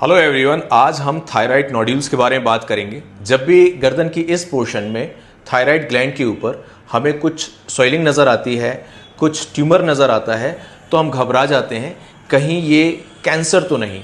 Hello everyone, आज हम thyroid nodules के बारे में बात करेंगे। जब भी गर्दन की इस पोर्शन में थायराइड ग्लैंड के ऊपर हमें कुछ स्वेलिंग नज़र आती है, कुछ ट्यूमर नज़र आता है, तो हम घबरा जाते हैं कहीं ये कैंसर तो नहीं।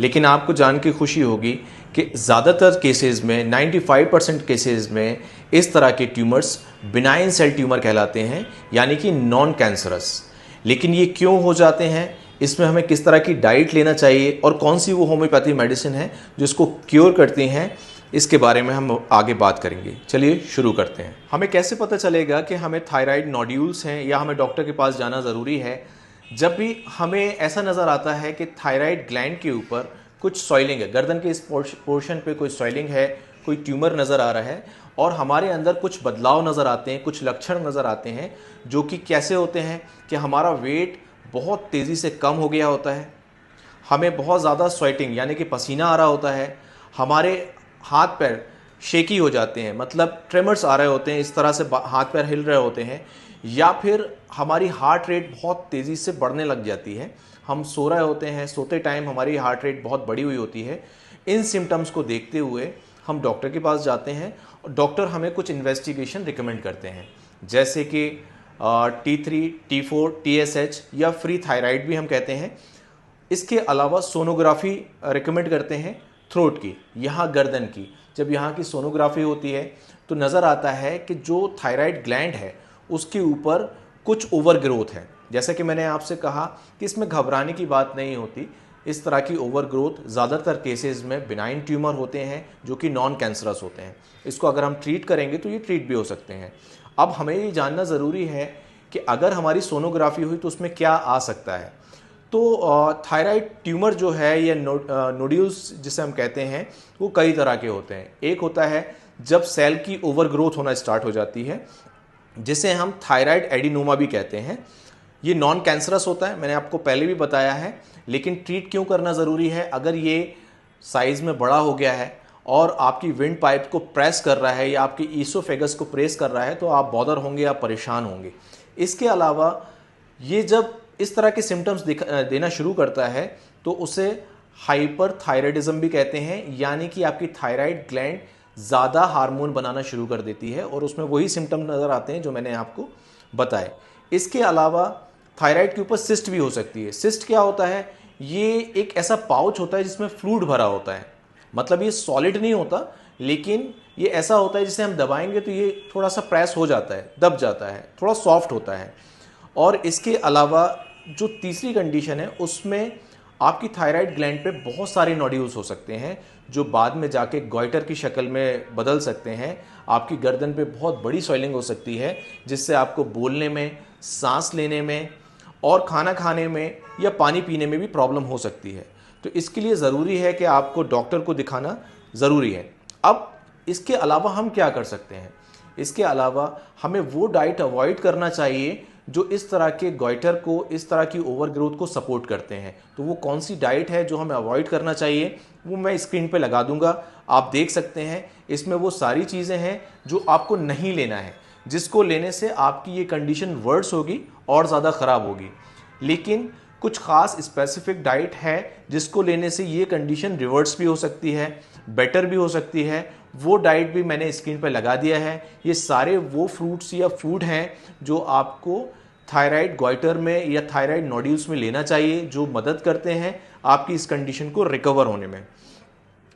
लेकिन आपको जान के खुशी होगी कि ज़्यादातर केसेस में 95% केसेस में इस तरह के ट्यूमर्स बिनाइन सेल ट्यूमर कहलाते हैं, यानी कि नॉन कैंसरस। लेकिन ये क्यों हो जाते हैं, इसमें हमें किस तरह की डाइट लेना चाहिए और कौन सी वो होम्योपैथी मेडिसिन है जो इसको क्योर करती हैं, इसके बारे में हम आगे बात करेंगे। चलिए शुरू करते हैं। हमें कैसे पता चलेगा कि हमें थायराइड नोड्यूल्स हैं या हमें डॉक्टर के पास जाना ज़रूरी है? जब भी हमें ऐसा नज़र आता है कि थायराइड ग्लैंड के ऊपर कुछ सॉइलिंग है, गर्दन के इस पोर्शन पे कोई सॉइलिंग है, कोई ट्यूमर नज़र आ रहा है और हमारे अंदर कुछ बदलाव नज़र आते हैं, कुछ लक्षण नज़र आते हैं जो कि कैसे होते हैं कि हमारा वेट बहुत तेज़ी से कम हो गया होता है, हमें बहुत ज़्यादा स्वेटिंग यानी कि पसीना आ रहा होता है, हमारे हाथ पैर शेकी हो जाते हैं, मतलब ट्रेमर्स आ रहे होते हैं, इस तरह से हाथ पैर हिल रहे होते हैं, या फिर हमारी हार्ट रेट बहुत तेज़ी से बढ़ने लग जाती है। हम सो रहे होते हैं, सोते टाइम हमारी हार्ट रेट बहुत बढ़ी हुई होती है। इन सिम्टम्स को देखते हुए हम डॉक्टर के पास जाते हैं और डॉक्टर हमें कुछ इन्वेस्टिगेशन रिकमेंड करते हैं, जैसे कि T3, T4, TSH या फ्री थायराइड भी हम कहते हैं। इसके अलावा सोनोग्राफी रिकमेंड करते हैं थ्रोट की, यहाँ गर्दन की। जब यहाँ की सोनोग्राफी होती है तो नज़र आता है कि जो थायराइड ग्लैंड है उसके ऊपर कुछ ओवर ग्रोथ है। जैसा कि मैंने आपसे कहा कि इसमें घबराने की बात नहीं होती। इस तरह की ओवर ग्रोथ ज़्यादातर केसेस में बिनाइन ट्यूमर होते हैं जो कि नॉन कैंसरस होते हैं। इसको अगर हम ट्रीट करेंगे तो ये ट्रीट भी हो सकते हैं। अब हमें ये जानना ज़रूरी है कि अगर हमारी सोनोग्राफी हुई तो उसमें क्या आ सकता है। तो थायराइड ट्यूमर जो है या नोड्यूल्स जिसे हम कहते हैं वो कई तरह के होते हैं। एक होता है जब सेल की ओवर ग्रोथ होना स्टार्ट हो जाती है, जिसे हम थायराइड एडिनोमा भी कहते हैं। ये नॉन कैंसरस होता है, मैंने आपको पहले भी बताया है। लेकिन ट्रीट क्यों करना ज़रूरी है? अगर ये साइज़ में बड़ा हो गया है और आपकी विंड पाइप को प्रेस कर रहा है या आपकी ईसोफेगस को प्रेस कर रहा है तो आप बॉदर होंगे, आप परेशान होंगे। इसके अलावा ये जब इस तरह के सिम्टम्स देना शुरू करता है तो उसे हाइपरथायराइडिज्म भी कहते हैं, यानी कि आपकी थायराइड ग्लैंड ज़्यादा हार्मोन बनाना शुरू कर देती है और उसमें वही सिम्टम नज़र आते हैं जो मैंने आपको बताए। इसके अलावा थायराइड के ऊपर सिस्ट भी हो सकती है। सिस्ट क्या होता है? ये एक ऐसा पाउच होता है जिसमें फ्लूइड भरा होता है, मतलब ये सॉलिड नहीं होता, लेकिन ये ऐसा होता है जिसे हम दबाएंगे तो ये थोड़ा सा प्रेस हो जाता है, दब जाता है, थोड़ा सॉफ्ट होता है। और इसके अलावा जो तीसरी कंडीशन है उसमें आपकी थायराइड ग्लैंड पे बहुत सारे नोड्यूल्स हो सकते हैं जो बाद में जाके गॉइटर की शक्ल में बदल सकते हैं। आपकी गर्दन पे बहुत बड़ी स्वेलिंग हो सकती है जिससे आपको बोलने में, सांस लेने में और खाना खाने में या पानी पीने में भी प्रॉब्लम हो सकती है। तो इसके लिए ज़रूरी है कि आपको डॉक्टर को दिखाना ज़रूरी है। अब इसके अलावा हम क्या कर सकते हैं? इसके अलावा हमें वो डाइट अवॉइड करना चाहिए जो इस तरह के गॉइटर को, इस तरह की ओवर ग्रोथ को सपोर्ट करते हैं। तो वो कौन सी डाइट है जो हमें अवॉइड करना चाहिए, वो मैं स्क्रीन पे लगा दूंगा, आप देख सकते हैं। इसमें वो सारी चीज़ें हैं जो आपको नहीं लेना है, जिसको लेने से आपकी ये कंडीशन वर्स होगी और ज़्यादा ख़राब होगी। लेकिन कुछ ख़ास स्पेसिफिक डाइट है जिसको लेने से ये कंडीशन रिवर्स भी हो सकती है, बेटर भी हो सकती है। वो डाइट भी मैंने स्क्रीन पर लगा दिया है। ये सारे वो फ्रूट्स या फूड हैं जो आपको थायराइड गॉइटर में या थायराइड नोड्यूल्स में लेना चाहिए, जो मदद करते हैं आपकी इस कंडीशन को रिकवर होने में।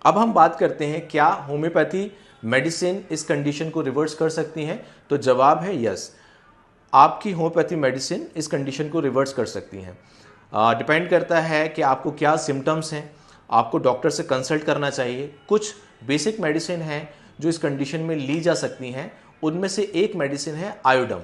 अब हम बात करते हैं क्या होम्योपैथी मेडिसिन इस कंडीशन को रिवर्स कर सकती हैं? तो जवाब है यस, आपकी होम्योपैथी मेडिसिन इस कंडीशन को रिवर्स कर सकती हैं। डिपेंड करता है कि आपको क्या सिम्टम्स हैं, आपको डॉक्टर से कंसल्ट करना चाहिए। कुछ बेसिक मेडिसिन हैं जो इस कंडीशन में ली जा सकती हैं। उनमें से एक मेडिसिन है आयोडम।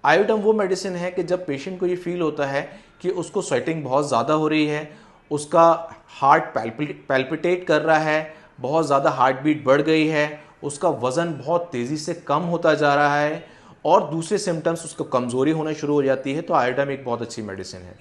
आयोडम वो मेडिसिन है कि जब पेशेंट को ये फील होता है कि उसको स्वेटिंग बहुत ज़्यादा हो रही है, उसका हार्ट पैल्पिटेट कर रहा है, बहुत ज़्यादा हार्ट बीट बढ़ गई है, उसका वज़न बहुत तेज़ी से कम होता जा रहा है और दूसरे सिम्टम्स, उसको कमज़ोरी होना शुरू हो जाती है, तो आयोडम एक बहुत अच्छी मेडिसिन है।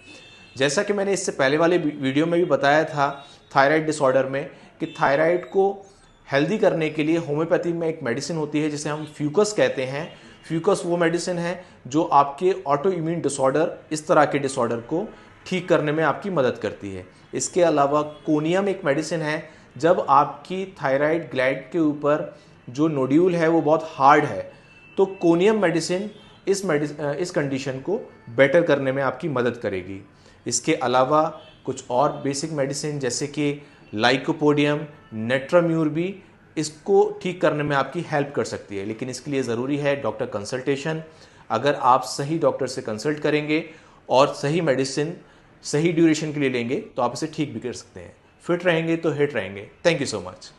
जैसा कि मैंने इससे पहले वाले वीडियो में भी बताया था थायराइड डिसऑर्डर में, कि थायराइड को हेल्दी करने के लिए होम्योपैथी में एक मेडिसिन होती है जिसे हम फ्यूकस कहते हैं। फ्यूकस वो मेडिसिन है जो आपके ऑटो इम्यून डिसऑर्डर, इस तरह के डिसऑर्डर को ठीक करने में आपकी मदद करती है। इसके अलावा कोनियम एक मेडिसिन है, जब आपकी थायराइड ग्लैंड के ऊपर जो नोड्यूल है वो बहुत हार्ड है, तो कोनियम मेडिसिन इस कंडीशन को बेटर करने में आपकी मदद करेगी। इसके अलावा कुछ और बेसिक मेडिसिन जैसे कि लाइकोपोडियम, नेट्राम्यूर भी इसको ठीक करने में आपकी हेल्प कर सकती है, लेकिन इसके लिए ज़रूरी है डॉक्टर कंसल्टेशन। अगर आप सही डॉक्टर से कंसल्ट करेंगे और सही मेडिसिन सही ड्यूरेशन के लिए लेंगे तो आप इसे ठीक भी कर सकते हैं। फिट रहेंगे तो हिट रहेंगे। Thank you so much.